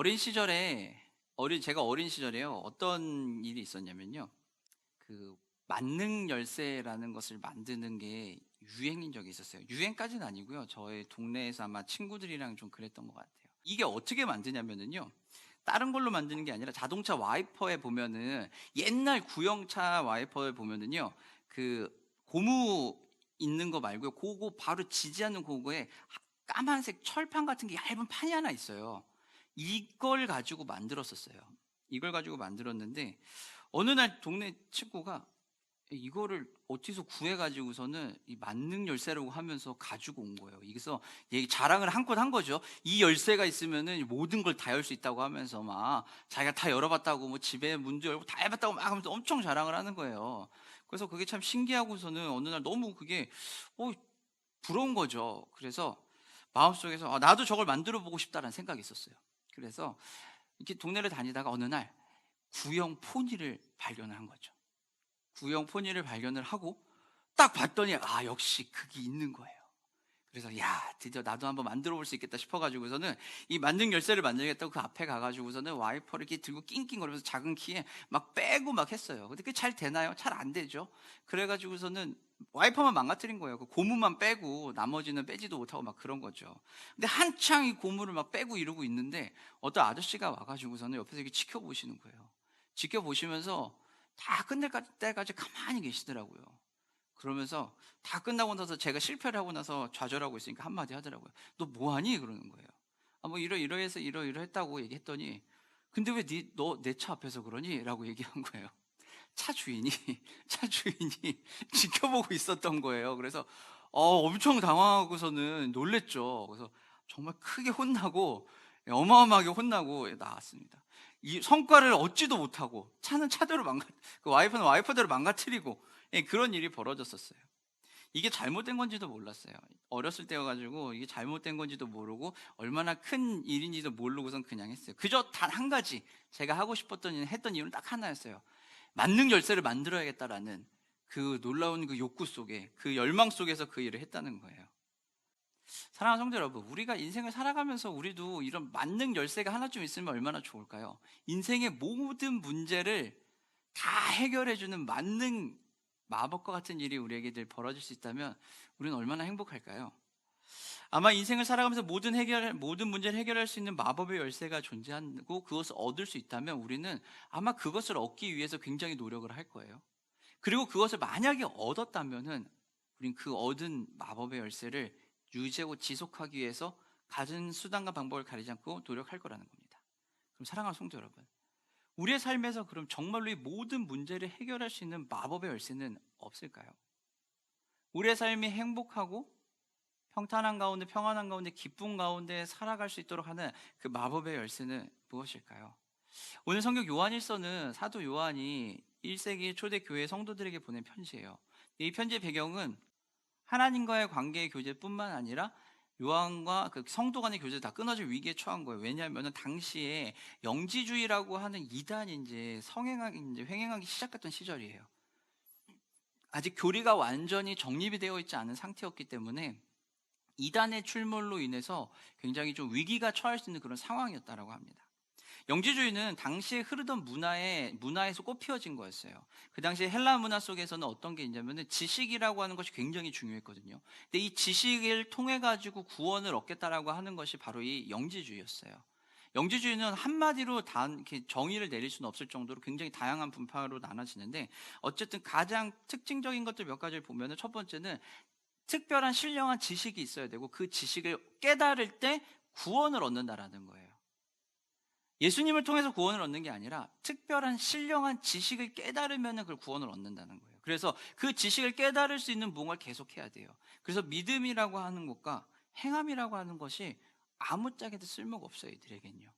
어린 시절에 제가 어린 시절에요. 어떤 일이 있었냐면요. 그 만능 열쇠라는 것을 만드는 게 유행인 적이 있었어요. 유행까지는 아니고요. 저의 동네에서 아마 친구들이랑 좀 그랬던 것 같아요. 이게 어떻게 만드냐면은요. 다른 걸로 만드는 게 아니라 자동차 와이퍼에 보면은 옛날 구형차 와이퍼에 보면은요. 그 고무 있는 거 말고요. 그거 바로 지지하는 그거에 까만색 철판 같은 게 얇은 판이 하나 있어요. 이걸 가지고 만들었었어요. 이걸 가지고 만들었는데 어느 날 동네 친구가 이거를 어디서 구해 가지고서는 이 만능 열쇠라고 하면서 가지고 온 거예요. 그래서 얘 자랑을 한껏 한 거죠. 이 열쇠가 있으면은 모든 걸 다 열 수 있다고 하면서 막 자기가 다 열어봤다고 뭐 집에 문도 열고 다 해봤다고 막 하면서 엄청 자랑을 하는 거예요. 그래서 그게 참 신기하고서는 어느 날 너무 그게 어, 부러운 거죠. 그래서 마음속에서 나도 저걸 만들어 보고 싶다라는 생각이 있었어요. 그래서 이렇게 동네를 다니다가 어느 날 구형 포니를 발견을 한 거죠. 구형 포니를 발견을 하고 딱 봤더니 역시 그게 있는 거예요. 그래서 야 드디어 나도 한번 만들어 볼 수 있겠다 싶어 가지고서는 이 만능 열쇠를 만들겠다고 그 앞에 가 가지고서는 와이퍼를 이렇게 들고 낑낑거리면서 작은 키에 막 빼고 막 했어요. 근데 그게 잘 되나요? 잘 안 되죠. 그래 가지고서는 와이퍼만 망가뜨린 거예요. 그 고무만 빼고 나머지는 빼지도 못하고 막 그런 거죠. 근데 한창 이 고무를 막 빼고 이러고 있는데 어떤 아저씨가 와 가지고서는 옆에서 이렇게 지켜보시는 거예요. 지켜보시면서 다 끝낼 때까지 가만히 계시더라고요. 그러면서 다 끝나고 나서 제가 실패를 하고 나서 좌절하고 있으니까 한마디 하더라고요. "너 뭐 하니?" 그러는 거예요. 뭐 이러이러해서 이러이러했다고 얘기했더니 "근데 왜 너 내 차 앞에서 그러니?" 라고 얘기한 거예요. 차 주인이 차 주인이 지켜보고 있었던 거예요. 그래서 엄청 당황하고서는 놀랬죠. 그래서 정말 크게 혼나고 어마어마하게 혼나고 나왔습니다. 이 성과를 얻지도 못하고 차는 차대로 그 와이퍼는 와이퍼대로 망가뜨리고 그런 일이 벌어졌었어요. 이게 잘못된 건지도 몰랐어요. 어렸을 때여 가지고 이게 잘못된 건지도 모르고 얼마나 큰 일인지도 모르고선 그냥 했어요. 그저 단 한 가지 제가 하고 싶었던 일 했던 이유는 딱 하나였어요. '만능 열쇠를 만들어야겠다.'라는 그 놀라운 그 욕구 속에 그 열망 속에서 그 일을 했다는 거예요. 사랑하는 성도 여러분, 우리가 인생을 살아가면서 우리도 이런 만능 열쇠가 하나쯤 있으면 얼마나 좋을까요? 인생의 모든 문제를 다 해결해 주는 만능 마법과 같은 일이 우리에게 늘 벌어질 수 있다면 우리는 얼마나 행복할까요? 아마 인생을 살아가면서 모든 문제를 해결할 수 있는 마법의 열쇠가 존재하고 그것을 얻을 수 있다면 우리는 아마 그것을 얻기 위해서 굉장히 노력을 할 거예요. 그리고 그것을 만약에 얻었다면은 우린 그 얻은 마법의 열쇠를 유지하고 지속하기 위해서 가진 수단과 방법을 가리지 않고 노력할 거라는 겁니다. 그럼 사랑하는 성도 여러분, 우리의 삶에서 그럼 정말로 이 모든 문제를 해결할 수 있는 마법의 열쇠는 없을까요? 우리의 삶이 행복하고 평탄한 가운데, 평안한 가운데, 기쁨 가운데 살아갈 수 있도록 하는 그 마법의 열쇠는 무엇일까요? 오늘 성경 요한일서는 사도 요한이 1세기 초대 교회 성도들에게 보낸 편지예요. 이 편지의 배경은 하나님과의 관계의 교제뿐만 아니라 요한과 그 성도 간의 교제가 다 끊어질 위기에 처한 거예요. 왜냐하면 당시에 영지주의라고 하는 이단이 이제 횡행하기 시작했던 시절이에요. 아직 교리가 완전히 정립이 되어 있지 않은 상태였기 때문에 이단의 출몰로 인해서 굉장히 좀 위기가 처할 수 있는 그런 상황이었다라고 합니다. 영지주의는 당시에 흐르던 문화에서 꽃피워진 거였어요. 그 당시에 헬라 문화 속에서는 어떤 게 있냐면은 지식이라고 하는 것이 굉장히 중요했거든요. 근데 이 지식을 통해 가지고 구원을 얻겠다라고 하는 것이 바로 이 영지주의였어요. 영지주의는 한마디로 이렇게 정의를 내릴 수는 없을 정도로 굉장히 다양한 분파로 나눠지는데 어쨌든 가장 특징적인 것들 몇 가지를 보면은 첫 번째는 특별한 신령한 지식이 있어야 되고 그 지식을 깨달을 때 구원을 얻는다라는 거예요. 예수님을 통해서 구원을 얻는 게 아니라 특별한 신령한 지식을 깨달으면 그걸 구원을 얻는다는 거예요. 그래서 그 지식을 깨달을 수 있는 무언가를 계속해야 돼요. 그래서 믿음이라고 하는 것과 행함이라고 하는 것이 아무짝에도 쓸모가 없어요, 이들에겐요.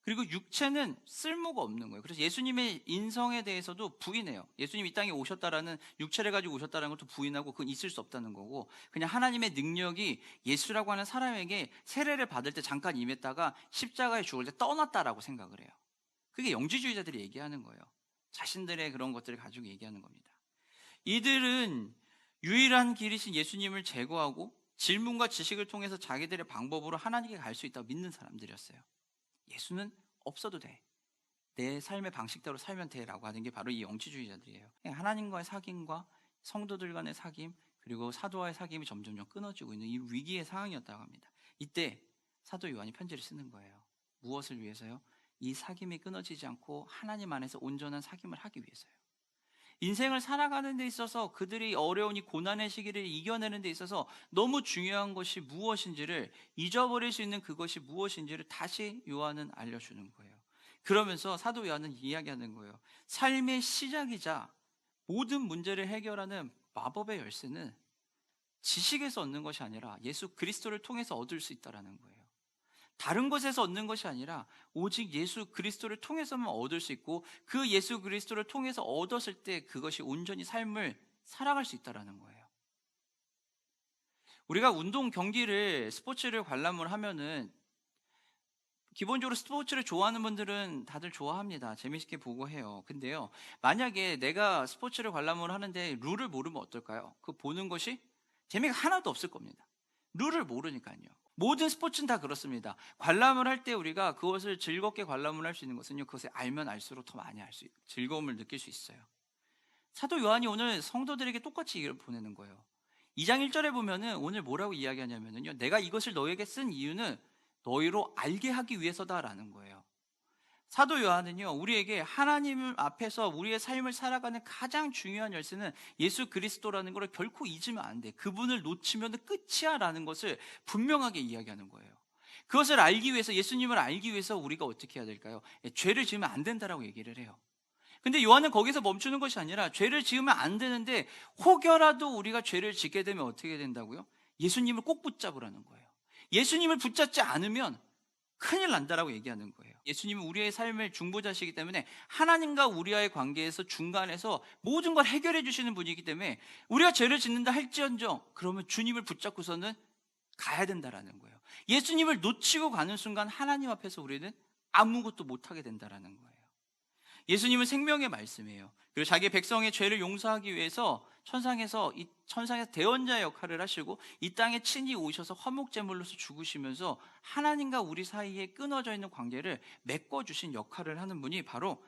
그리고 육체는 쓸모가 없는 거예요. 그래서 예수님의 인성에 대해서도 부인해요. 예수님이 이 땅에 오셨다라는 육체를 가지고 오셨다는 것도 부인하고 그건 있을 수 없다는 거고 그냥 하나님의 능력이 예수라고 하는 사람에게 세례를 받을 때 잠깐 임했다가 십자가에 죽을 때 떠났다라고 생각을 해요. 그게 영지주의자들이 얘기하는 거예요. 자신들의 그런 것들을 가지고 얘기하는 겁니다. 이들은 유일한 길이신 예수님을 제거하고 질문과 지식을 통해서 자기들의 방법으로 하나님께 갈 수 있다고 믿는 사람들이었어요. 예수는 없어도 돼. 내 삶의 방식대로 살면 돼라고 하는 게 바로 이 영지주의자들이에요. 하나님과의 사귐과 성도들 간의 사귐, 그리고 사도와의 사귐이 점점점 끊어지고 있는 이 위기의 상황이었다고 합니다. 이때 사도 요한이 편지를 쓰는 거예요. 무엇을 위해서요? 이 사귐이 끊어지지 않고 하나님 안에서 온전한 사귐을 하기 위해서요. 인생을 살아가는 데 있어서 그들이 어려운 이 고난의 시기를 이겨내는 데 있어서 너무 중요한 것이 무엇인지를, 잊어버릴 수 있는 그것이 무엇인지를 다시 요한은 알려주는 거예요. 그러면서 사도 요한은 이야기하는 거예요. 삶의 시작이자 모든 문제를 해결하는 마법의 열쇠는 지식에서 얻는 것이 아니라 예수 그리스도를 통해서 얻을 수 있다는 거예요. 다른 것에서 얻는 것이 아니라 오직 예수 그리스도를 통해서만 얻을 수 있고, 그 예수 그리스도를 통해서 얻었을 때 그것이 온전히 삶을 살아갈 수 있다는 거예요. 우리가 운동 경기를, 스포츠를 관람을 하면은 기본적으로 스포츠를 좋아하는 분들은 다들 좋아합니다. 재밌게 보고 해요. 근데요, 만약에 내가 스포츠를 관람을 하는데 룰을 모르면 어떨까요? 그 보는 것이 재미가 하나도 없을 겁니다. 룰을 모르니까요. 모든 스포츠는 다 그렇습니다. 관람을 할 때 우리가 그것을 즐겁게 관람을 할 수 있는 것은요, 그것을 알면 알수록 더 많이 즐거움을 느낄 수 있어요. 사도 요한이 오늘 성도들에게 똑같이 이걸 보내는 거예요. 2장 1절에 보면은 오늘 뭐라고 이야기하냐면요, 내가 이것을 너에게 쓴 이유는 너희로 알게 하기 위해서다라는 거예요. 사도 요한은요, 우리에게 하나님 앞에서 우리의 삶을 살아가는 가장 중요한 열쇠는 예수 그리스도라는 걸 결코 잊으면 안 돼. 그분을 놓치면 끝이야 라는 것을 분명하게 이야기하는 거예요. 그것을 알기 위해서, 예수님을 알기 위해서 우리가 어떻게 해야 될까요? 죄를 지으면 안 된다라고 얘기를 해요. 근데 요한은 거기서 멈추는 것이 아니라 죄를 지으면 안 되는데 혹여라도 우리가 죄를 짓게 되면 어떻게 된다고요? 예수님을 꼭 붙잡으라는 거예요. 예수님을 붙잡지 않으면 큰일 난다라고 얘기하는 거예요. 예수님은 우리의 삶의 중보자시기 때문에 하나님과 우리와의 관계에서 중간에서 모든 걸 해결해 주시는 분이기 때문에 우리가 죄를 짓는다 할지언정 그러면 주님을 붙잡고서는 가야 된다라는 거예요. 예수님을 놓치고 가는 순간 하나님 앞에서 우리는 아무것도 못하게 된다라는 거예요. 예수님은 생명의 말씀이에요. 그리고 자기 백성의 죄를 용서하기 위해서 천상에서 대언자 역할을 하시고 이 땅에 친히 오셔서 화목제물로서 죽으시면서 하나님과 우리 사이에 끊어져 있는 관계를 메꿔주신 역할을 하는 분이 바로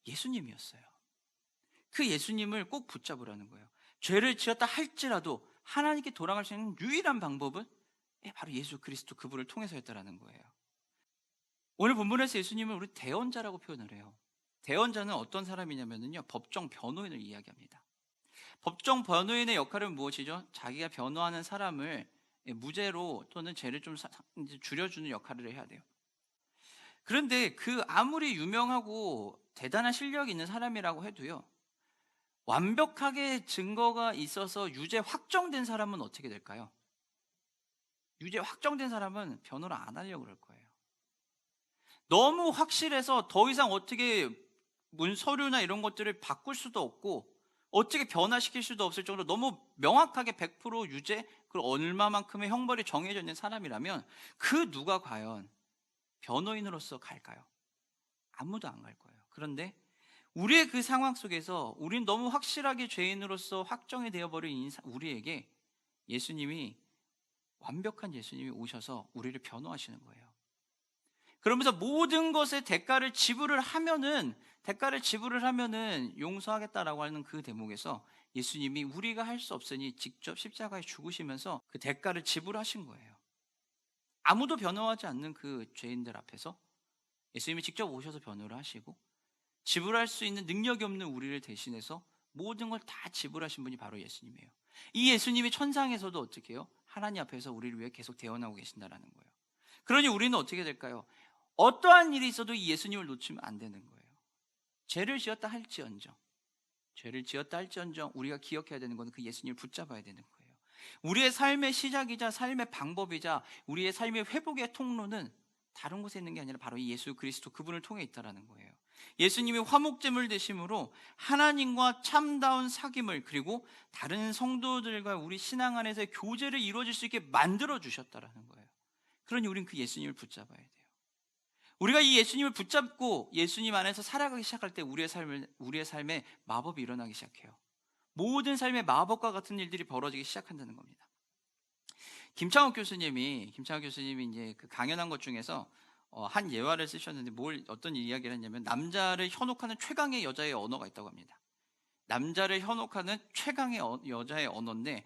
예수님이었어요. 그 예수님을 꼭 붙잡으라는 거예요. 죄를 지었다 할지라도 하나님께 돌아갈 수 있는 유일한 방법은 바로 예수 그리스도 그분을 통해서였다라는 거예요. 오늘 본문에서 예수님은 우리 대언자라고 표현을 해요. 대언자는 어떤 사람이냐면요, 법정 변호인을 이야기합니다. 법정 변호인의 역할은 무엇이죠? 자기가 변호하는 사람을 무죄로 또는 죄를 좀 이제 줄여주는 역할을 해야 돼요. 그런데 그 아무리 유명하고 대단한 실력이 있는 사람이라고 해도요, 완벽하게 증거가 있어서 유죄 확정된 사람은 어떻게 될까요? 유죄 확정된 사람은 변호를 안 하려고 그럴 거예요. 너무 확실해서 더 이상 어떻게 문서류나 이런 것들을 바꿀 수도 없고 어떻게 변화시킬 수도 없을 정도로 너무 명확하게 100% 유죄, 그리고 얼마만큼의 형벌이 정해져 있는 사람이라면 그 누가 과연 변호인으로서 갈까요? 아무도 안 갈 거예요. 그런데 우리의 그 상황 속에서 우린 너무 확실하게 죄인으로서 확정이 되어버린 우리에게 예수님이, 완벽한 예수님이 오셔서 우리를 변호하시는 거예요. 그러면서 모든 것의 대가를 지불을 하면은 용서하겠다라고 하는 그 대목에서 예수님이 우리가 할 수 없으니 직접 십자가에 죽으시면서 그 대가를 지불하신 거예요. 아무도 변호하지 않는 그 죄인들 앞에서 예수님이 직접 오셔서 변호를 하시고 지불할 수 있는 능력이 없는 우리를 대신해서 모든 걸 다 지불하신 분이 바로 예수님이에요. 이 예수님이 천상에서도 어떻게 해요? 하나님 앞에서 우리를 위해 계속 대언하고 계신다라는 거예요. 그러니 우리는 어떻게 될까요? 어떠한 일이 있어도 이 예수님을 놓치면 안 되는 거예요. 죄를 지었다 할지언정 우리가 기억해야 되는 것은 그 예수님을 붙잡아야 되는 거예요. 우리의 삶의 시작이자 삶의 방법이자 우리의 삶의 회복의 통로는 다른 곳에 있는 게 아니라 바로 이 예수 그리스도 그분을 통해 있다라는 거예요. 예수님이 화목제물 되심으로 하나님과 참다운 사귐을, 그리고 다른 성도들과 우리 신앙 안에서 교제를 이루어질 수 있게 만들어 주셨다라는 거예요. 그러니 우린 그 예수님을 붙잡아야 돼요. 우리가 이 예수님을 붙잡고 예수님 안에서 살아가기 시작할 때 우리의 삶에 마법이 일어나기 시작해요. 모든 삶의 마법과 같은 일들이 벌어지기 시작한다는 겁니다. 김창욱 교수님이 이제 그 강연한 것 중에서 한 예화를 쓰셨는데 어떤 이야기를 했냐면 남자를 현혹하는 최강의 여자의 언어가 있다고 합니다. 남자를 현혹하는 최강의 여자의 언어인데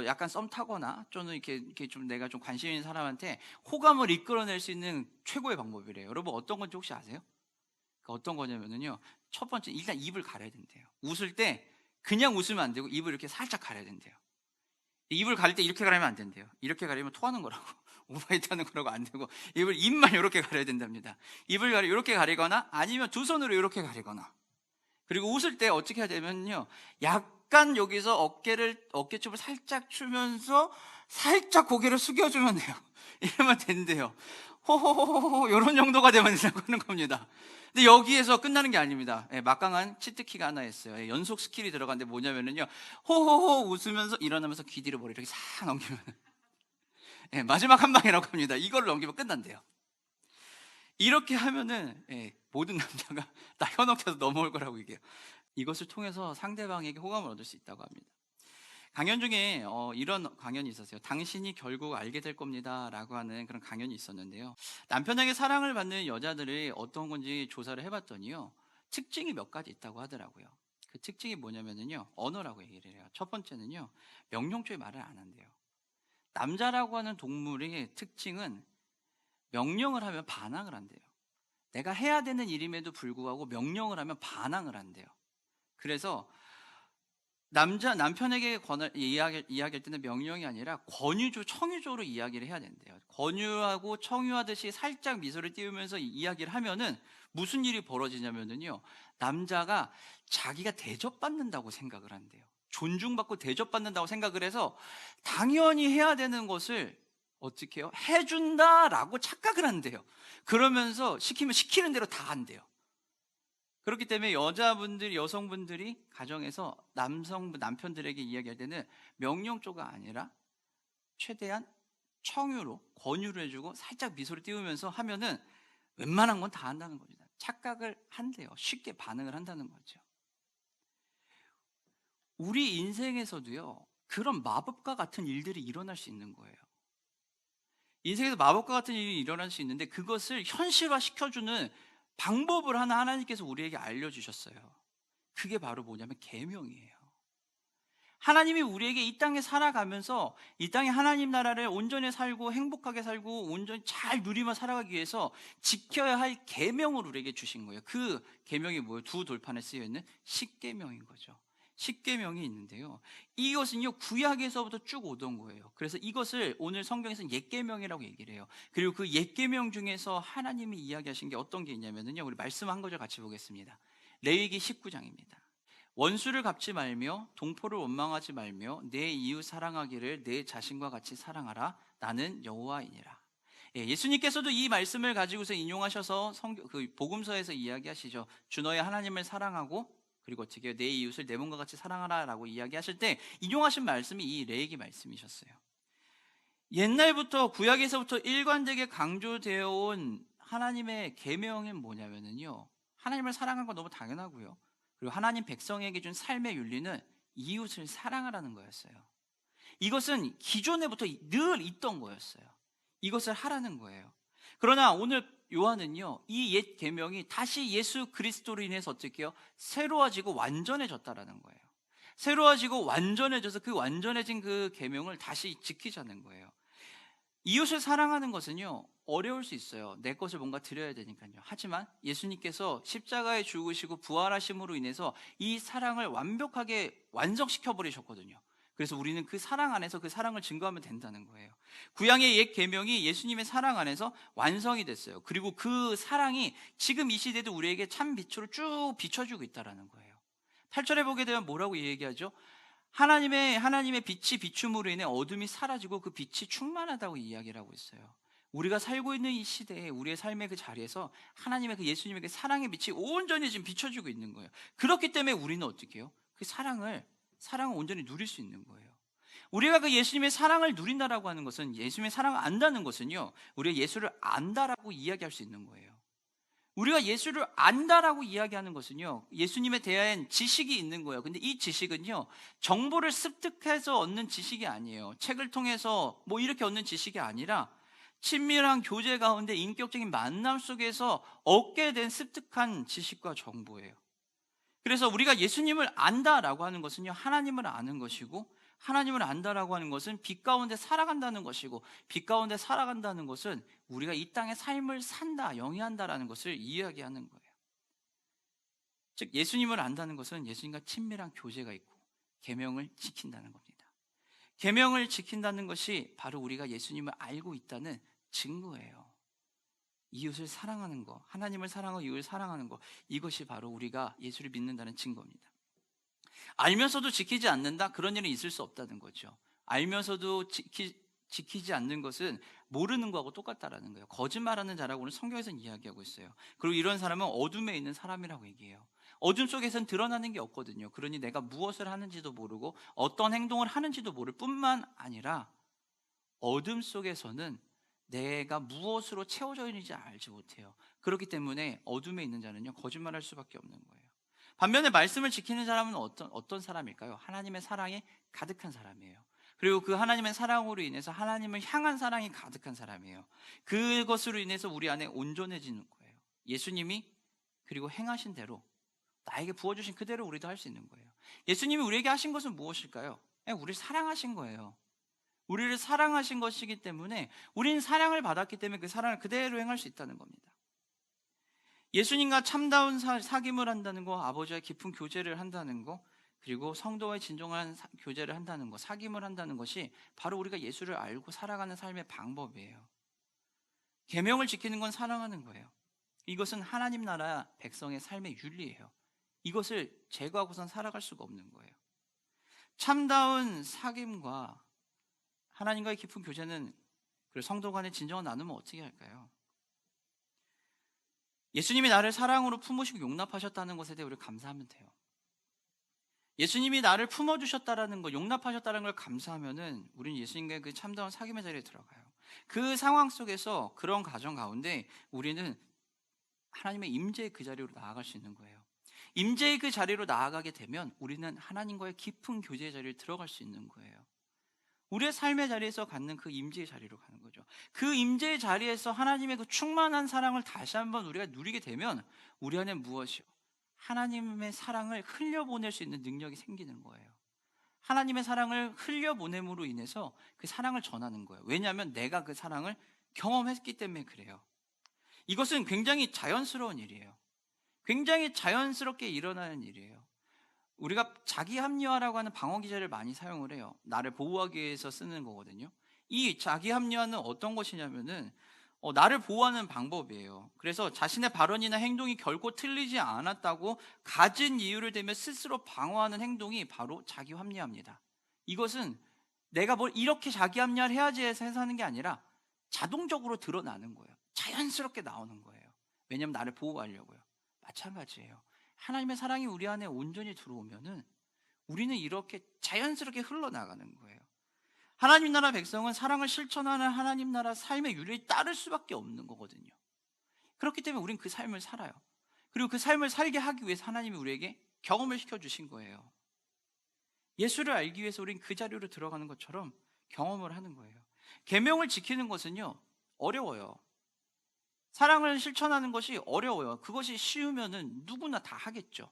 약간 썸 타거나 또는 이렇게 좀 내가 좀 관심 있는 사람한테 호감을 이끌어낼 수 있는 최고의 방법이래요. 여러분 어떤 건지 혹시 아세요? 그 어떤 거냐면은요. 첫 번째 일단 입을 가려야 된대요. 웃을 때 그냥 웃으면 안 되고 입을 이렇게 살짝 가려야 된대요. 입을 가릴 때 이렇게 가리면 안 된대요. 이렇게 가리면 토하는 거라고. 오바이트 하는 거라고 안 되고 입만 이렇게 가려야 된답니다. 입을 이렇게 가리거나 아니면 두 손으로 이렇게 가리거나. 그리고 웃을 때 어떻게 해야 되면요. 약간 여기서 어깨춤을 살짝 추면서 살짝 고개를 숙여주면 돼요. 이러면 된대요. 호호호호 이런 정도가 되면 된다고 하는 겁니다. 근데 여기에서 끝나는 게 아닙니다. 막강한 치트키가 하나 있어요. 연속 스킬이 들어가는데 뭐냐면요. 호호호 웃으면서 일어나면서 귀 뒤로 머리 이렇게 싹 넘기면 마지막 한 방이라고 합니다. 이걸 넘기면 끝난대요. 이렇게 하면은 모든 남자가 다 현혹해서 넘어올 거라고 얘기해요. 이것을 통해서 상대방에게 호감을 얻을 수 있다고 합니다. 강연 중에 이런 강연이 있었어요. 당신이 결국 알게 될 겁니다 라고 하는 그런 강연이 있었는데요. 남편에게 사랑을 받는 여자들이 어떤 건지 조사를 해봤더니요, 특징이 몇 가지 있다고 하더라고요. 그 특징이 뭐냐면요, 언어라고 얘기를 해요. 첫 번째는요, 명령조의 말을 안 한대요. 남자라고 하는 동물의 특징은 명령을 하면 반항을 한대요. 내가 해야 되는 일임에도 불구하고 명령을 하면 반항을 한대요. 그래서 남편에게 이야기할 때는 명령이 아니라 권유조, 청유조로 이야기를 해야 된대요. 권유하고 청유하듯이 살짝 미소를 띄우면서 이야기를 하면은 무슨 일이 벌어지냐면요, 남자가 자기가 대접받는다고 생각을 한대요. 존중받고 대접받는다고 생각을 해서 당연히 해야 되는 것을 어떻게 해요? 해준다라고 착각을 한대요. 그러면서 시키면 시키는 대로 다 한대요. 그렇기 때문에 여성분들이 가정에서 남편들에게 이야기할 때는 명령조가 아니라 최대한 청유로, 권유를 해주고 살짝 미소를 띄우면서 하면은 웬만한 건 다 한다는 겁니다. 착각을 한대요. 쉽게 반응을 한다는 거죠. 우리 인생에서도요, 그런 마법과 같은 일들이 일어날 수 있는 거예요. 인생에서 마법과 같은 일이 일어날 수 있는데 그것을 현실화 시켜주는 방법을 하나님께서 우리에게 알려주셨어요. 그게 바로 뭐냐면 계명이에요. 하나님이 우리에게 이 땅에 살아가면서 이 땅에 하나님 나라를 온전히 살고 행복하게 살고 온전히 잘 누리며 살아가기 위해서 지켜야 할 계명을 우리에게 주신 거예요. 그 계명이 뭐예요? 두 돌판에 쓰여 있는 십계명인 거죠. 십계명이 있는데요, 이것은요 구약에서부터 쭉 오던 거예요. 그래서 이것을 오늘 성경에서는 옛계명이라고 얘기를 해요. 그리고 그 옛계명 중에서 하나님이 이야기하신 게 어떤 게 있냐면요, 우리 말씀 한 구절 같이 보겠습니다. 레위기 19장입니다. 원수를 갚지 말며 동포를 원망하지 말며 내 이웃 사랑하기를 내 자신과 같이 사랑하라. 나는 여호와이니라. 예수님께서도 이 말씀을 가지고서 인용하셔서 복음서에서 이야기하시죠. 주 너의 하나님을 사랑하고 그리고 어떻게 내 이웃을 내 몸과 같이 사랑하라라고 이야기하실 때 인용하신 말씀이 이 레위기 말씀이셨어요. 옛날부터 구약에서부터 일관되게 강조되어 온 하나님의 계명은 뭐냐면요, 하나님을 사랑하는 건 너무 당연하고요, 그리고 하나님 백성에게 준 삶의 윤리는 이웃을 사랑하라는 거였어요. 이것은 기존에부터 늘 있던 거였어요. 이것을 하라는 거예요. 그러나 오늘 요한은요, 이 옛 계명이 다시 예수 그리스도로 인해서 어떻게 해요? 새로워지고 완전해졌다라는 거예요. 새로워지고 완전해져서 그 완전해진 그 계명을 다시 지키자는 거예요. 이웃을 사랑하는 것은요, 어려울 수 있어요. 내 것을 뭔가 드려야 되니까요. 하지만 예수님께서 십자가에 죽으시고 부활하심으로 인해서 이 사랑을 완벽하게 완성시켜 버리셨거든요. 그래서 우리는 그 사랑 안에서 그 사랑을 증거하면 된다는 거예요. 구약의 옛 계명이 예수님의 사랑 안에서 완성이 됐어요. 그리고 그 사랑이 지금 이 시대도 우리에게 참 빛으로 쭉 비춰주고 있다는 거예요. 8절에 보게 되면 뭐라고 얘기하죠? 하나님의 빛이 비춤으로 인해 어둠이 사라지고 그 빛이 충만하다고 이야기를 하고 있어요. 우리가 살고 있는 이 시대에 우리의 삶의 그 자리에서 하나님의 그 예수님의 그 사랑의 빛이 온전히 지금 비춰주고 있는 거예요. 그렇기 때문에 우리는 어떻게 해요? 그 사랑을 온전히 누릴 수 있는 거예요. 우리가 그 예수님의 사랑을 누린다라고 하는 것은, 예수님의 사랑을 안다는 것은요, 우리가 예수를 안다라고 이야기할 수 있는 거예요. 우리가 예수를 안다라고 이야기하는 것은요, 예수님에 대한 지식이 있는 거예요. 근데 이 지식은요, 정보를 습득해서 얻는 지식이 아니에요. 책을 통해서 뭐 이렇게 얻는 지식이 아니라 친밀한 교제 가운데 인격적인 만남 속에서 얻게 된 습득한 지식과 정보예요. 그래서 우리가 예수님을 안다라고 하는 것은요, 하나님을 아는 것이고, 하나님을 안다라고 하는 것은 빛 가운데 살아간다는 것이고, 빛 가운데 살아간다는 것은 우리가 이 땅의 삶을 산다, 영위한다라는 것을 이야기하는 거예요. 즉 예수님을 안다는 것은 예수님과 친밀한 교제가 있고 계명을 지킨다는 겁니다. 계명을 지킨다는 것이 바로 우리가 예수님을 알고 있다는 증거예요. 이웃을 사랑하는 것, 하나님을 사랑하고 이웃을 사랑하는 것, 이것이 바로 우리가 예수를 믿는다는 증거입니다. 알면서도 지키지 않는다? 그런 일은 있을 수 없다는 거죠. 알면서도 지키지 않는 것은 모르는 거하고 똑같다라는 거예요. 거짓말하는 자라고 오늘 성경에서는 이야기하고 있어요. 그리고 이런 사람은 어둠에 있는 사람이라고 얘기해요. 어둠 속에서는 드러나는 게 없거든요. 그러니 내가 무엇을 하는지도 모르고 어떤 행동을 하는지도 모를 뿐만 아니라 어둠 속에서는 내가 무엇으로 채워져 있는지 알지 못해요. 그렇기 때문에 어둠에 있는 자는요, 거짓말할 수밖에 없는 거예요. 반면에 말씀을 지키는 사람은 어떤 사람일까요? 하나님의 사랑에 가득한 사람이에요. 그리고 그 하나님의 사랑으로 인해서 하나님을 향한 사랑이 가득한 사람이에요. 그것으로 인해서 우리 안에 온전해지는 거예요. 예수님이 그리고 행하신 대로 나에게 부어주신 그대로 우리도 할 수 있는 거예요. 예수님이 우리에게 하신 것은 무엇일까요? 우리를 사랑하신 거예요. 우리를 사랑하신 것이기 때문에 우리는 사랑을 받았기 때문에 그 사랑을 그대로 행할 수 있다는 겁니다. 예수님과 참다운 사귐을 한다는 거, 아버지와 깊은 교제를 한다는 거, 그리고 성도와의 진정한 교제를 한다는 거, 사귐을 한다는 것이 바로 우리가 예수를 알고 살아가는 삶의 방법이에요. 계명을 지키는 건 사랑하는 거예요. 이것은 하나님 나라 백성의 삶의 윤리예요. 이것을 제거하고선 살아갈 수가 없는 거예요. 참다운 사귐과 하나님과의 깊은 교제는, 그리고 성도 간의 진정한 나눔은 어떻게 할까요? 예수님이 나를 사랑으로 품으시고 용납하셨다는 것에 대해 우리 감사하면 돼요. 예수님이 나를 품어주셨다라는 거, 용납하셨다는 걸 감사하면은 우리는 예수님과의 그 참다운 사귐의 자리에 들어가요. 그 상황 속에서, 그런 가정 가운데 우리는 하나님의 임재의 그 자리로 나아갈 수 있는 거예요. 임재의 그 자리로 나아가게 되면 우리는 하나님과의 깊은 교제의 자리에 들어갈 수 있는 거예요. 우리의 삶의 자리에서 갖는 그 임재의 자리로 가는 거죠. 그 임재의 자리에서 하나님의 그 충만한 사랑을 다시 한번 우리가 누리게 되면 우리 안에 무엇이요? 하나님의 사랑을 흘려보낼 수 있는 능력이 생기는 거예요. 하나님의 사랑을 흘려보냄으로 인해서 그 사랑을 전하는 거예요. 왜냐하면 내가 그 사랑을 경험했기 때문에 그래요. 이것은 굉장히 자연스러운 일이에요. 굉장히 자연스럽게 일어나는 일이에요. 우리가 자기 합리화라고 하는 방어 기제를 많이 사용을 해요. 나를 보호하기 위해서 쓰는 거거든요. 이 자기 합리화는 어떤 것이냐면은 나를 보호하는 방법이에요. 그래서 자신의 발언이나 행동이 결코 틀리지 않았다고 가진 이유를 대며 스스로 방어하는 행동이 바로 자기 합리화입니다. 이것은 내가 뭘 이렇게 자기 합리화를 해야지 해서 하는 게 아니라 자동적으로 드러나는 거예요. 자연스럽게 나오는 거예요. 왜냐하면 나를 보호하려고요. 마찬가지예요. 하나님의 사랑이 우리 안에 온전히 들어오면은 우리는 이렇게 자연스럽게 흘러나가는 거예요. 하나님 나라 백성은 사랑을 실천하는 하나님 나라 삶의 윤리에 따를 수밖에 없는 거거든요. 그렇기 때문에 우리는 그 삶을 살아요. 그리고 그 삶을 살게 하기 위해서 하나님이 우리에게 경험을 시켜주신 거예요. 예수를 알기 위해서 우리는 그 자리로 들어가는 것처럼 경험을 하는 거예요. 계명을 지키는 것은요, 어려워요. 사랑을 실천하는 것이 어려워요. 그것이 쉬우면은 누구나 다 하겠죠.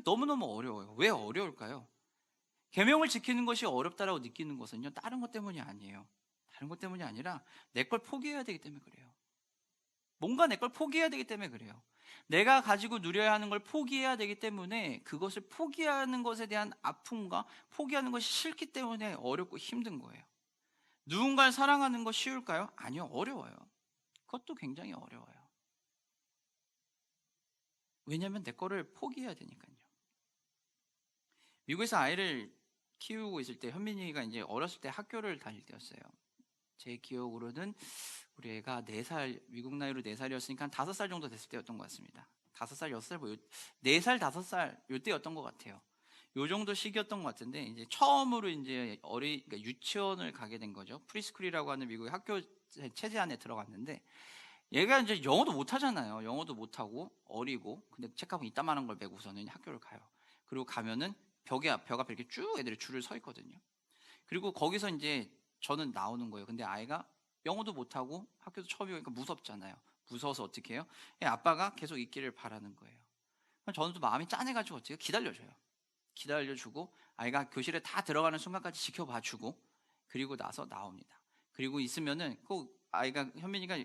너무너무 어려워요. 왜 어려울까요? 계명을 지키는 것이 어렵다라고 느끼는 것은요, 다른 것 때문이 아니에요. 다른 것 때문이 아니라 내 걸 포기해야 되기 때문에 그래요. 뭔가 내 걸 포기해야 되기 때문에 그래요. 내가 가지고 누려야 하는 걸 포기해야 되기 때문에, 그것을 포기하는 것에 대한 아픔과 포기하는 것이 싫기 때문에 어렵고 힘든 거예요. 누군가를 사랑하는 거 쉬울까요? 아니요, 어려워요. 그것도 굉장히 어려워요. 왜냐하면 내 거를 포기해야 되니까요. 미국에서 아이를 키우고 있을 때, 현민이가 이제 어렸을 때 학교를 다닐 때였어요. 제 기억으로는 우리 애가 4살, 미국 나이로 4살이었으니까 한 5살 정도 됐을 때였던 것 같습니다. 5살, 6살, 4살, 5살 요때였던 것 같아요. 요 정도 시기였던 것 같은데, 이제 처음으로 이제 그러니까 유치원을 가게 된 거죠. 프리스쿨이라고 하는 미국의 학교 체제 안에 들어갔는데, 얘가 이제 영어도 못하잖아요. 영어도 못하고 어리고, 근데 책가방 이따만한 걸 메고서는 학교를 가요. 그리고 가면은 벽 앞에 이렇게 쭉 애들이 줄을 서 있거든요. 그리고 거기서 이제 저는 나오는 거예요. 근데 아이가 영어도 못하고 학교도 처음이니까 무섭잖아요. 무서워서 어떻게 해요? 아빠가 계속 있기를 바라는 거예요. 그럼 저는 또 마음이 짠해가지고 어떻게 해요? 기다려줘요. 기다려주고 아이가 교실에 다 들어가는 순간까지 지켜봐주고 그리고 나서 나옵니다. 그리고 있으면은 꼭 아이가 현민이가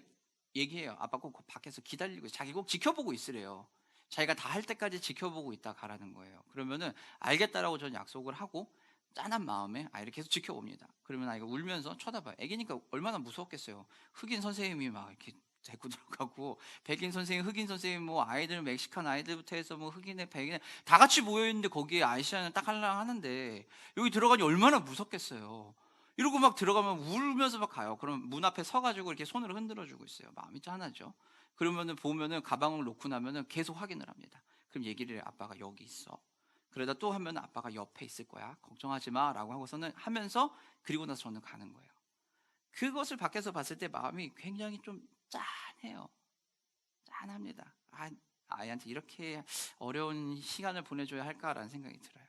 얘기해요. 아빠 꼭 밖에서 기다리고 자기 꼭 지켜보고 있으래요. 자기가 다 할 때까지 지켜보고 있다 가라는 거예요. 그러면은 알겠다라고 저는 약속을 하고 짠한 마음에 아이를 계속 지켜봅니다. 그러면 아이가 울면서 쳐다봐요. 애기니까 얼마나 무서웠겠어요. 흑인 선생님이 막 이렇게 데리고 들어가고 백인 선생님, 흑인 선생님, 뭐 아이들 멕시칸 아이들부터 해서 뭐 흑인의 백인 다 같이 모여 있는데 거기에 아시아는 딱 하려고 하는데 여기 들어가니 얼마나 무섭겠어요. 이러고 막 들어가면 울면서 막 가요. 그럼 문 앞에 서가지고 이렇게 손으로 흔들어 주고 있어요. 마음이 짠하죠. 그러면은 보면은 가방을 놓고 나면은 계속 확인을 합니다. 그럼 얘기를 해요. 아빠가 여기 있어. 그러다 또 하면 아빠가 옆에 있을 거야. 걱정하지 마라고 하고서는 하면서 그리고 나서 저는 가는 거예요. 그것을 밖에서 봤을 때 마음이 굉장히 좀 짠해요. 짠합니다. 아이한테 이렇게 어려운 시간을 보내줘야 할까라는 생각이 들어요.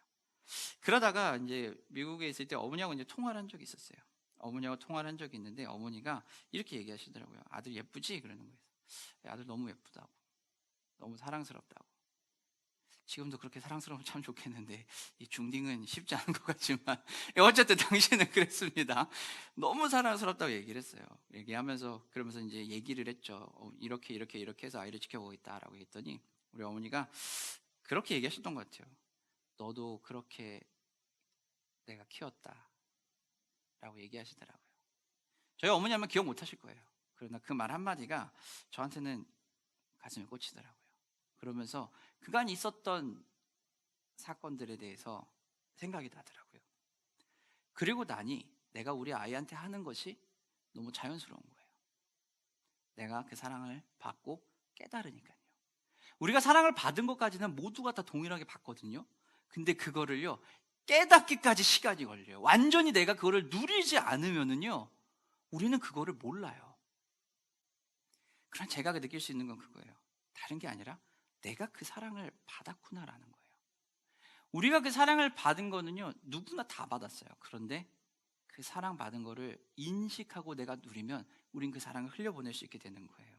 그러다가 이제 미국에 있을 때 어머니하고 이제 통화를 한 적이 있었어요. 어머니하고 통화를 한 적이 있는데 어머니가 이렇게 얘기하시더라고요. 아들 예쁘지? 그러는 거예요. 아들 너무 예쁘다고. 너무 사랑스럽다고. 지금도 그렇게 사랑스러우면 참 좋겠는데 이 중딩은 쉽지 않은 것 같지만 어쨌든 당시에는 그랬습니다. 너무 사랑스럽다고 얘기를 했어요. 얘기하면서 그러면서 이제 얘기를 했죠. 이렇게 이렇게 이렇게 해서 아이를 지켜보고 있다라고 했더니 우리 어머니가 그렇게 얘기하셨던 것 같아요. 너도 그렇게 내가 키웠다라고 얘기하시더라고요. 저희 어머니 아마 기억 못 하실 거예요. 그러나 그 말 한마디가 저한테는 가슴에 꽂히더라고요. 그러면서 그간 있었던 사건들에 대해서 생각이 나더라고요. 그리고 나니 내가 우리 아이한테 하는 것이 너무 자연스러운 거예요. 내가 그 사랑을 받고 깨달으니까요. 우리가 사랑을 받은 것까지는 모두가 다 동일하게 받거든요. 근데 그거를요, 깨닫기까지 시간이 걸려요. 완전히 내가 그거를 누리지 않으면은요, 우리는 그거를 몰라요. 그럼 제가 느낄 수 있는 건 그거예요. 다른 게 아니라 내가 그 사랑을 받았구나라는 거예요. 우리가 그 사랑을 받은 거는요, 누구나 다 받았어요. 그런데 그 사랑받은 거를 인식하고 내가 누리면 우린 그 사랑을 흘려보낼 수 있게 되는 거예요.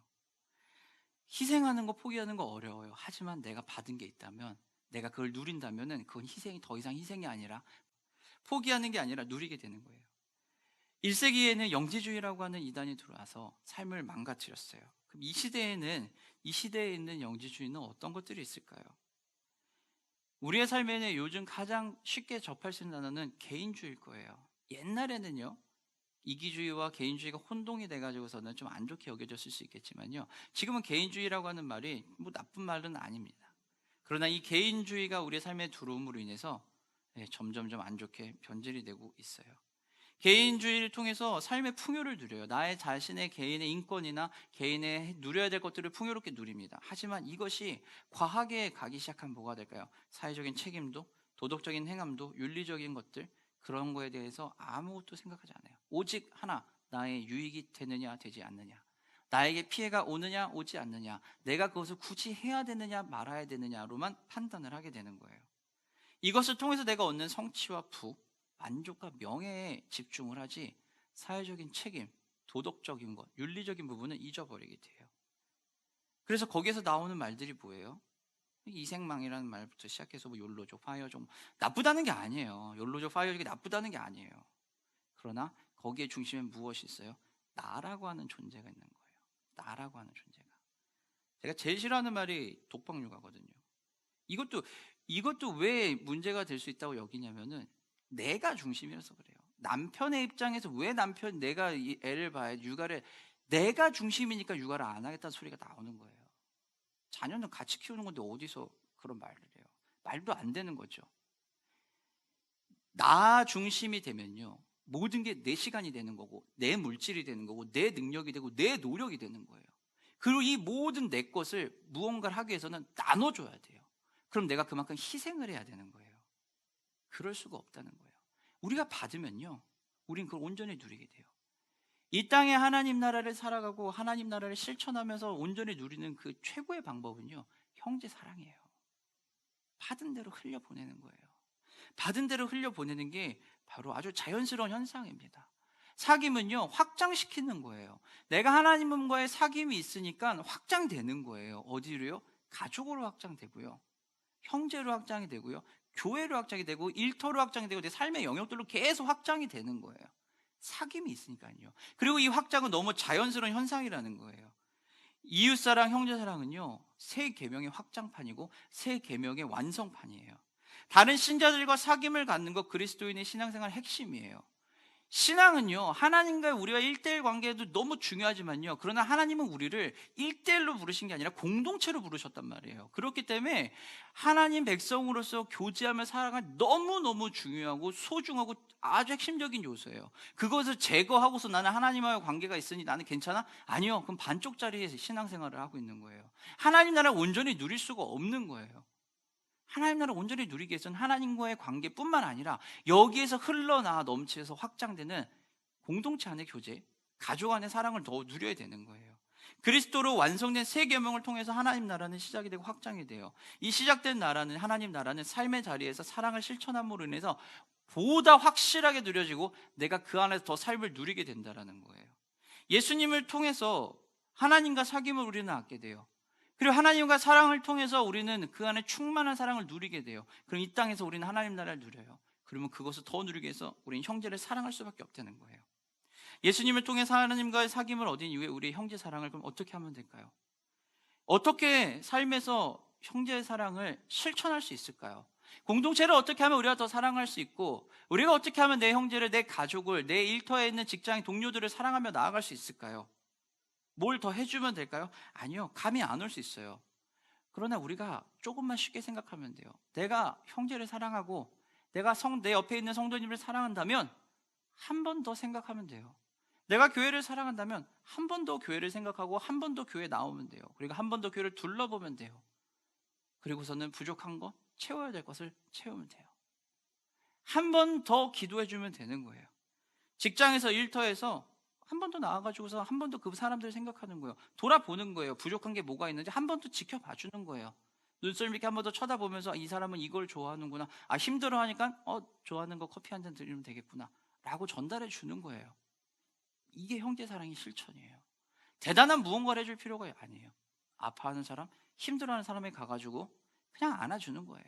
희생하는 거 포기하는 거 어려워요. 하지만 내가 받은 게 있다면, 내가 그걸 누린다면은 그건 희생이 더 이상 희생이 아니라 포기하는 게 아니라 누리게 되는 거예요. 1세기에는 영지주의라고 하는 이단이 들어와서 삶을 망가뜨렸어요. 그럼 이 시대에 있는 영지주의는 어떤 것들이 있을까요? 우리의 삶에는 요즘 가장 쉽게 접할 수 있는 단어는 개인주의일 거예요. 옛날에는요, 이기주의와 개인주의가 혼동이 돼가지고서는 좀 안 좋게 여겨졌을 수 있겠지만요, 지금은 개인주의라고 하는 말이 뭐 나쁜 말은 아닙니다. 그러나 이 개인주의가 우리의 삶에 들어옴으로 인해서 점점점 안 좋게 변질이 되고 있어요. 개인주의를 통해서 삶의 풍요를 누려요. 나의 자신의 개인의 인권이나 개인의 누려야 될 것들을 풍요롭게 누립니다. 하지만 이것이 과하게 가기 시작하면 뭐가 될까요? 사회적인 책임도, 도덕적인 행함도, 윤리적인 것들, 그런 거에 대해서 아무것도 생각하지 않아요. 오직 하나, 나의 유익이 되느냐 되지 않느냐, 나에게 피해가 오느냐 오지 않느냐, 내가 그것을 굳이 해야 되느냐 말아야 되느냐로만 판단을 하게 되는 거예요. 이것을 통해서 내가 얻는 성취와 부, 만족과 명예에 집중을 하지 사회적인 책임, 도덕적인 것, 윤리적인 부분은 잊어버리게 돼요. 그래서 거기에서 나오는 말들이 뭐예요? 이생망이라는 말부터 시작해서 뭐 욜로족, 파이어족, 나쁘다는 게 아니에요. 욜로족, 파이어족이 나쁘다는 게 아니에요. 그러나 거기에 중심에 무엇이 있어요? 나라고 하는 존재가 있는 거예요. 나라고 하는 존재가. 제가 제일 싫어하는 말이 독박육아거든요. 이것도 왜 문제가 될 수 있다고 여기냐면은 내가 중심이라서 그래요. 남편의 입장에서 왜 내가 이 애를 봐야 육아를, 내가 중심이니까 육아를 안 하겠다는 소리가 나오는 거예요. 자녀는 같이 키우는 건데 어디서 그런 말을 해요? 말도 안 되는 거죠. 나 중심이 되면요, 모든 게 내 시간이 되는 거고, 내 물질이 되는 거고, 내 능력이 되고, 내 노력이 되는 거예요. 그리고 이 모든 내 것을 무언가를 하기 위해서는 나눠줘야 돼요. 그럼 내가 그만큼 희생을 해야 되는 거예요. 그럴 수가 없다는 거예요. 우리가 받으면요, 우린 그걸 온전히 누리게 돼요. 이 땅에 하나님 나라를 살아가고 하나님 나라를 실천하면서 온전히 누리는 그 최고의 방법은요, 형제 사랑이에요. 받은 대로 흘려보내는 거예요. 받은 대로 흘려보내는 게 바로 아주 자연스러운 현상입니다. 사귐은요, 확장시키는 거예요. 내가 하나님과의 사귐이 있으니까 확장되는 거예요. 어디로요? 가족으로 확장되고요, 형제로 확장이 되고요, 교회로 확장이 되고, 일터로 확장이 되고, 내 삶의 영역들로 계속 확장이 되는 거예요. 사귐이 있으니까요. 그리고 이 확장은 너무 자연스러운 현상이라는 거예요. 이웃사랑, 형제사랑은요, 새 계명의 확장판이고 새 계명의 완성판이에요. 다른 신자들과 사귐을 갖는 것, 그리스도인의 신앙생활 핵심이에요. 신앙은요, 하나님과 우리가 1대1 관계도 너무 중요하지만요, 그러나 하나님은 우리를 1대1로 부르신 게 아니라 공동체로 부르셨단 말이에요. 그렇기 때문에 하나님 백성으로서 교제하며 살아가는 너무너무 중요하고 소중하고 아주 핵심적인 요소예요. 그것을 제거하고서 나는 하나님과의 관계가 있으니 나는 괜찮아? 아니요. 그럼 반쪽짜리 신앙생활을 하고 있는 거예요. 하나님 나라 온전히 누릴 수가 없는 거예요. 하나님 나라 온전히 누리기 위해서는 하나님과의 관계뿐만 아니라 여기에서 흘러나와 넘치면서 확장되는 공동체 안의 교제, 가족 안의 사랑을 더 누려야 되는 거예요. 그리스도로 완성된 새 계명을 통해서 하나님 나라는 시작이 되고 확장이 돼요. 이 시작된 나라는, 하나님 나라는 삶의 자리에서 사랑을 실천함으로 인해서 보다 확실하게 누려지고 내가 그 안에서 더 삶을 누리게 된다는 거예요. 예수님을 통해서 하나님과 사귐을 우리는 갖게 돼요. 그리고 하나님과 사랑을 통해서 우리는 그 안에 충만한 사랑을 누리게 돼요. 그럼 이 땅에서 우리는 하나님 나라를 누려요. 그러면 그것을 더 누리기 위해서 우리는 형제를 사랑할 수밖에 없다는 거예요. 예수님을 통해서 하나님과의 사귐을 얻은 이후에 우리의 형제 사랑을 그럼 어떻게 하면 될까요? 어떻게 삶에서 형제의 사랑을 실천할 수 있을까요? 공동체를 어떻게 하면 우리가 더 사랑할 수 있고, 우리가 어떻게 하면 내 형제를, 내 가족을, 내 일터에 있는 직장 동료들을 사랑하며 나아갈 수 있을까요? 뭘 더 해주면 될까요? 아니요, 감이 안 올 수 있어요. 그러나 우리가 조금만 쉽게 생각하면 돼요. 내가 형제를 사랑하고 내가 내 옆에 있는 성도님을 사랑한다면 한 번 더 생각하면 돼요. 내가 교회를 사랑한다면 한 번 더 교회를 생각하고 한 번 더 교회에 나오면 돼요. 그리고 한 번 더 교회를 둘러보면 돼요. 그리고서는 부족한 것, 채워야 될 것을 채우면 돼요. 한 번 더 기도해주면 되는 거예요. 직장에서, 일터에서 한 번 더 나와가지고서 한 번 더 그 사람들 생각하는 거예요. 돌아보는 거예요. 부족한 게 뭐가 있는지 한 번 더 지켜봐 주는 거예요. 눈썰 이렇게 한 번 더 쳐다보면서 이 사람은 이걸 좋아하는구나, 힘들어하니까 좋아하는 거 커피 한 잔 드리면 되겠구나 라고 전달해 주는 거예요. 이게 형제사랑의 실천이에요. 대단한 무언가를 해줄 필요가 아니에요. 아파하는 사람, 힘들어하는 사람에 가가지고 그냥 안아주는 거예요.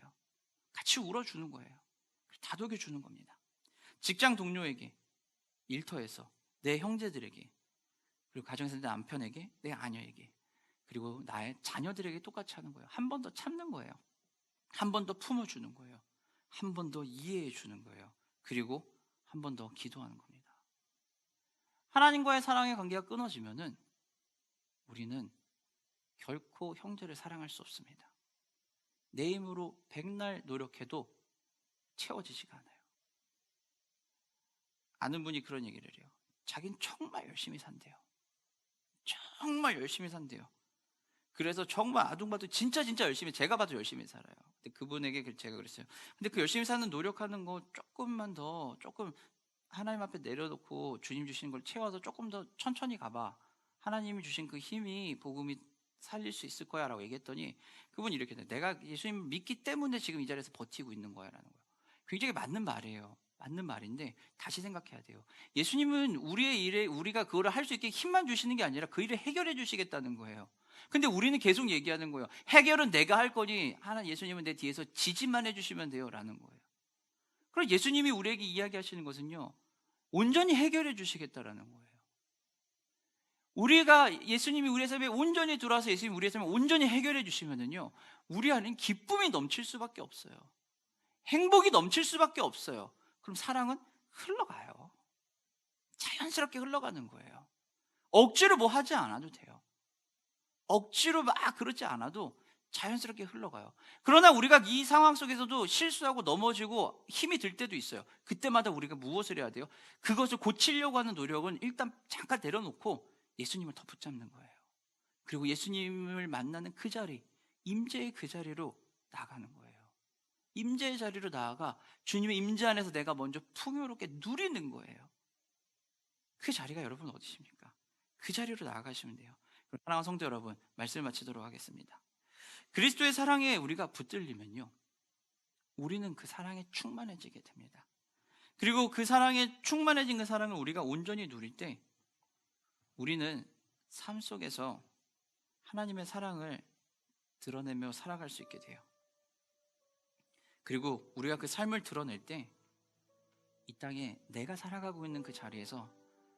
같이 울어주는 거예요. 다독여주는 겁니다. 직장 동료에게, 일터에서, 내 형제들에게, 그리고 가정에서 내 남편에게, 내 아내에게, 그리고 나의 자녀들에게 똑같이 하는 거예요. 한 번 더 참는 거예요. 한 번 더 품어주는 거예요. 한 번 더 이해해 주는 거예요. 그리고 한 번 더 기도하는 겁니다. 하나님과의 사랑의 관계가 끊어지면은 우리는 결코 형제를 사랑할 수 없습니다. 내 힘으로 백날 노력해도 채워지지가 않아요. 아는 분이 그런 얘기를 해요. 자긴 정말 열심히 산대요. 정말 열심히 산대요. 그래서 정말 아둥바둥 진짜 열심히, 제가 봐도 열심히 살아요. 근데 그분에게 제가 그랬어요. 근데 그 열심히 사는 노력하는 거 조금만 더, 조금 하나님 앞에 내려놓고 주님 주시는 걸 채워서 조금 더 천천히 가봐. 하나님이 주신 그 힘이, 복음이 살릴 수 있을 거야 라고 얘기했더니 그분이 이렇게 돼요. 내가 예수님을 믿기 때문에 지금 이 자리에서 버티고 있는 거야 라는 거예요. 굉장히 맞는 말이에요. 맞는 말인데 다시 생각해야 돼요. 예수님은 우리의 일에 우리가 그거를 할 수 있게 힘만 주시는 게 아니라 그 일을 해결해 주시겠다는 거예요. 근데 우리는 계속 얘기하는 거예요. 해결은 내가 할 거니 예수님은 내 뒤에서 지지만 해주시면 돼요 라는 거예요. 그럼 예수님이 우리에게 이야기하시는 것은요, 온전히 해결해 주시겠다라는 거예요. 우리가, 예수님이 우리의 삶에 온전히 들어와서 예수님이 우리의 삶을 온전히 해결해 주시면은요, 우리 안엔 기쁨이 넘칠 수밖에 없어요. 행복이 넘칠 수밖에 없어요. 그럼 사랑은 흘러가요. 자연스럽게 흘러가는 거예요. 억지로 뭐 하지 않아도 돼요. 억지로 막 그러지 않아도 자연스럽게 흘러가요. 그러나 우리가 이 상황 속에서도 실수하고 넘어지고 힘이 들 때도 있어요. 그때마다 우리가 무엇을 해야 돼요? 그것을 고치려고 하는 노력은 일단 잠깐 내려놓고 예수님을 더 붙잡는 거예요. 그리고 예수님을 만나는 그 자리, 임재의 그 자리로 나가는 거예요. 임재의 자리로 나아가 주님의 임재 안에서 내가 먼저 풍요롭게 누리는 거예요. 그 자리가 여러분 어디십니까? 그 자리로 나아가시면 돼요. 사랑하는 성도 여러분, 말씀을 마치도록 하겠습니다. 그리스도의 사랑에 우리가 붙들리면요, 우리는 그 사랑에 충만해지게 됩니다. 그리고 그 사랑에 충만해진 그 사랑을 우리가 온전히 누릴 때 우리는 삶 속에서 하나님의 사랑을 드러내며 살아갈 수 있게 돼요. 그리고 우리가 그 삶을 드러낼 때 이 땅에 내가 살아가고 있는 그 자리에서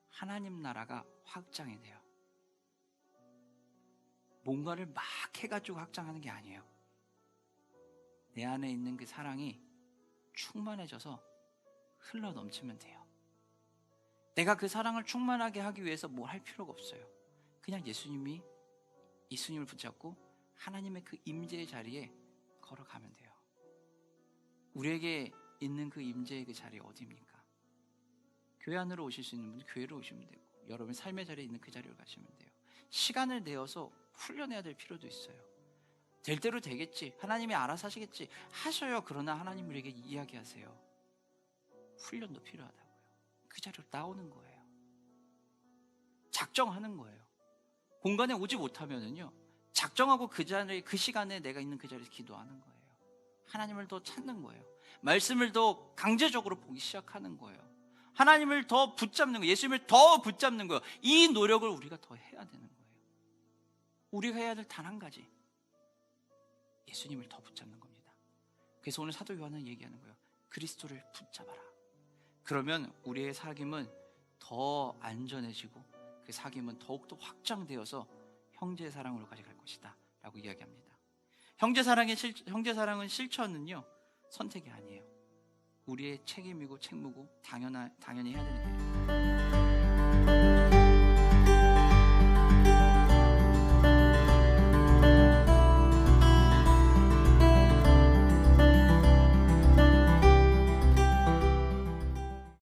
하나님 나라가 확장이 돼요. 뭔가를 막 해가지고 확장하는 게 아니에요. 내 안에 있는 그 사랑이 충만해져서 흘러 넘치면 돼요. 내가 그 사랑을 충만하게 하기 위해서 뭘 할 필요가 없어요. 그냥 예수님을 붙잡고 하나님의 그 임재의 자리에 걸어가면 돼요. 우리에게 있는 그 임재의 그 자리 어디입니까? 교회 안으로 오실 수 있는 분은 교회로 오시면 되고, 여러분 삶의 자리에 있는 그 자리로 가시면 돼요. 시간을 내어서 훈련해야 될 필요도 있어요. 될 대로 되겠지, 하나님이 알아서 하시겠지 하셔요. 그러나 하나님 우리에게 이야기하세요. 훈련도 필요하다고요. 그 자리로 나오는 거예요. 작정하는 거예요. 공간에 오지 못하면은요, 작정하고 그 자리에, 그 시간에 내가 있는 그 자리에서 기도하는 거예요. 하나님을 더 찾는 거예요. 말씀을 더 강제적으로 보기 시작하는 거예요. 하나님을 더 붙잡는 거예요. 예수님을 더 붙잡는 거예요. 이 노력을 우리가 더 해야 되는 거예요. 우리가 해야 될 단 한 가지, 예수님을 더 붙잡는 겁니다. 그래서 오늘 사도 요한은 얘기하는 거예요. 그리스도를 붙잡아라. 그러면 우리의 사귐은 더 안전해지고 그 사귐은 더욱더 확장되어서 형제의 사랑으로까지 갈 것이다 라고 이야기합니다. 형제 사랑은 실천은요, 선택이 아니에요. 우리의 책임이고 책무고 당연히 해야 되는 일이에요.